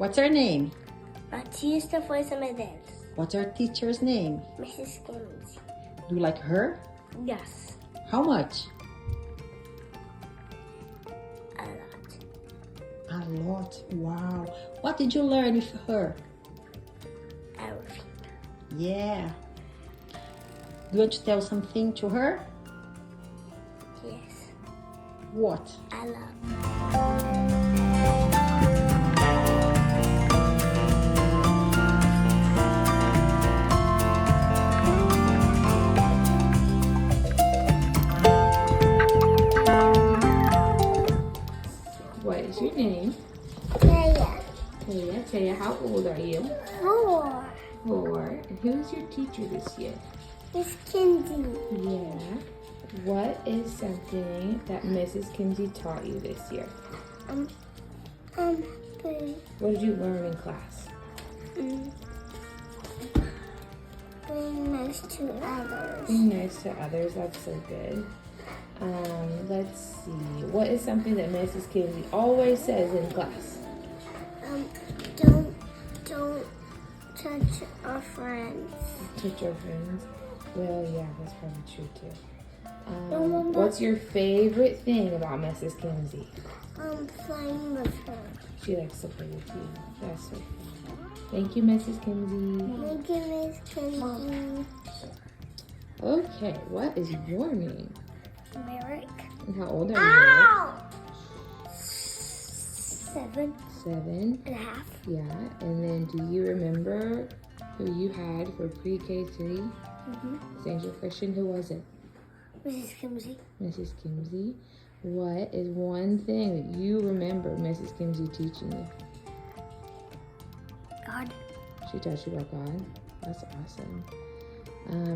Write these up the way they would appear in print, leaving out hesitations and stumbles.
What's her name? She is the voice of my dance. What's our teacher's name? Mrs. Kimsey. Do you like her? Yes, How much? a lot. A lot. Wow. What did you learn with her? Everything. Yeah. Do you want to tell something to her? Yes, What? I love. What is your name? Yeah. Taya, how old are you? 4. 4. And who's your teacher this year? Miss Kimsey. Yeah. What is something that Mrs. Kimsey taught you this year? Being What did you learn in class? nice to others. Being nice to others, that's so good. Let's see. What is something that Mrs. Kimsey always says in class? Don't touch our friends. Touch your friends. Well, yeah, that's probably true too. Remember- What's your favorite thing about Mrs. Kimsey? Playing with her. She likes to play with you. That's so fun. Thank you, Mrs. Kimsey. Thank you, Miss Kimsey. Okay, what is your name? Merrick. And how old are you? Ow! 7 7. and a half. Yeah, and then do you remember who you had for pre-K3? Thank your question. Who was it? Mrs. Kimsey. Mrs. Kimsey. What is one thing that you remember Mrs. Kimsey teaching you? God. She taught you about God. That's awesome.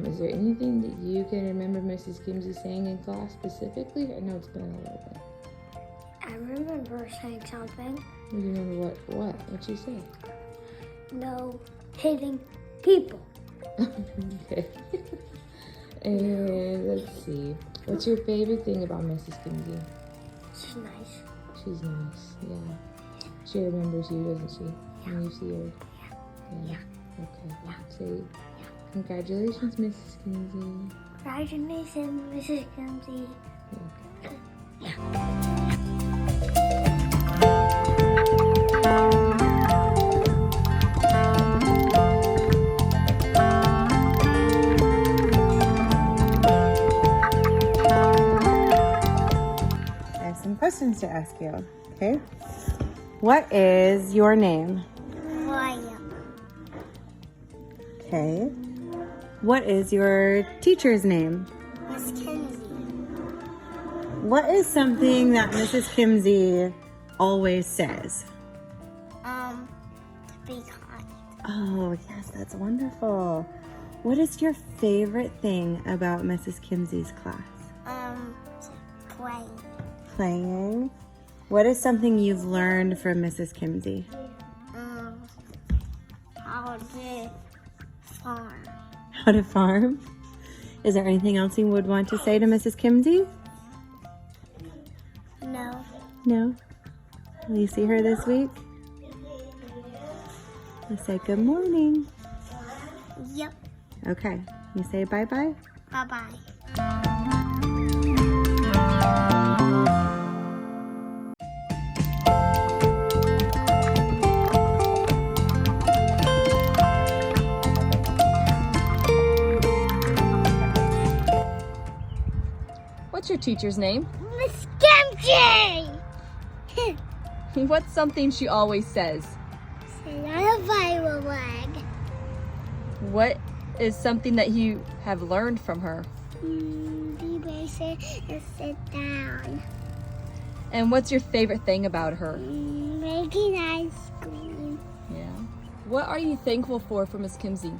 Is there anything that you can remember Mrs. Kimsey saying in class specifically? I know it's been a little bit. I remember saying something. Do you remember what she said? No hitting people. Okay. And let's see. What's your favorite thing about Mrs. Kimsey? She's nice. She's nice, yeah. She remembers you, doesn't she? When you see her. Yeah. Okay. So, congratulations, Mrs. Kimsey. Congratulations, Mrs. Kimsey. I have some questions to ask you, okay? What is your name? William. Okay. What is your teacher's name? Miss Kimsey. What is something that Mrs. Kimsey always says? To be kind. Oh, yes, that's wonderful. What is your favorite thing about Mrs. Kimsey's class? Playing. Playing. What is something you've learned from Mrs. Kimsey? How to farm. How to farm? Is there anything else you would want to say to Mrs. Kimsey? No. No? Will you see her this week? Let's say good morning. Yep. Okay. You say bye-bye? Bye-bye. What's your teacher's name? Miss Kimsey! What's something she always says? Sit on a Bible leg. What is something that you have learned from her? Be patient and sit down. And what's your favorite thing about her? Making ice cream. Yeah. What are you thankful for Miss Kimsey?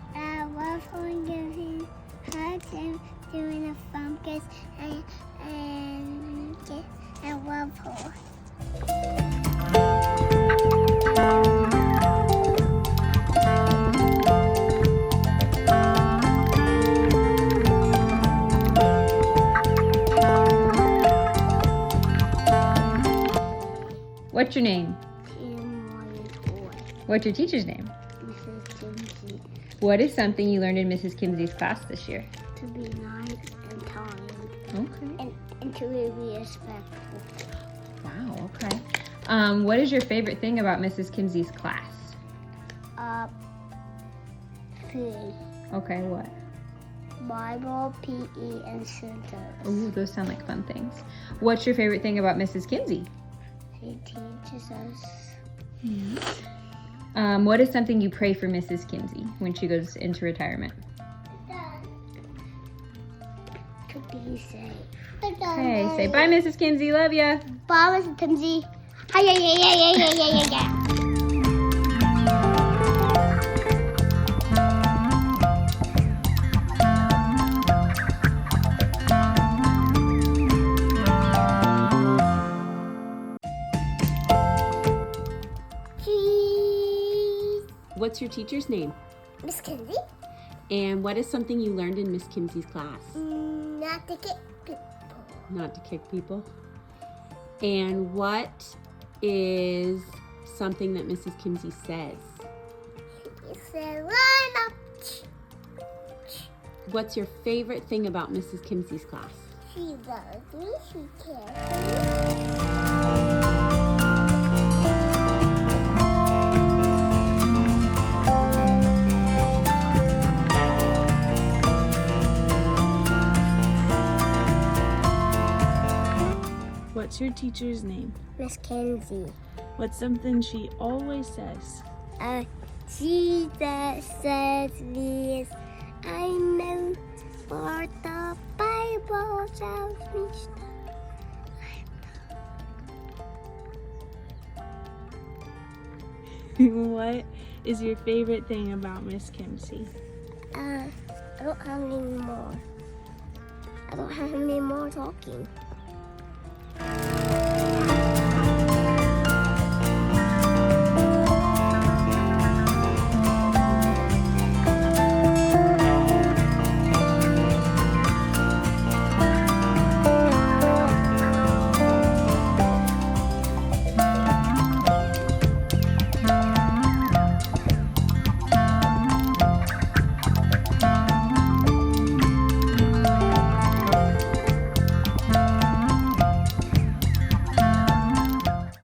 Love and giving hugs and doing a pumpkins and love her. What's your name? What's your teacher's name? Mrs. Kimsey. What is something you learned in Mrs. Kimsey's class this year? To be nice and kind. Okay. And to be respectful. Wow, okay. What is your favorite thing about Mrs. Kimsey's class? Food. Okay, what? Bible, PE, and science. Ooh, those sound like fun things. What's your favorite thing about Mrs. Kimsey? She teaches us What is something you pray for Mrs. Kimsey when she goes into retirement? to be safe. Okay, say bye, Mrs. Kimsey. Love ya. Bye, Mrs. Kimsey. Hi, yeah. What's your teacher's name? Miss Kimsey? And what is something you learned in Miss Kimsey's class? Not to get people. Not to kick people. And what is something that Mrs. Kimsey says? He said, line up. What's your favorite thing about Mrs. Kimsey's class? She loves me. She cares for me. What's your teacher's name? Miss Kimsey. What's something she always says? Jesus says this. I know for the Bible tells me What is your favorite thing about Miss Kimsey? I don't have any more. I don't have any more talking.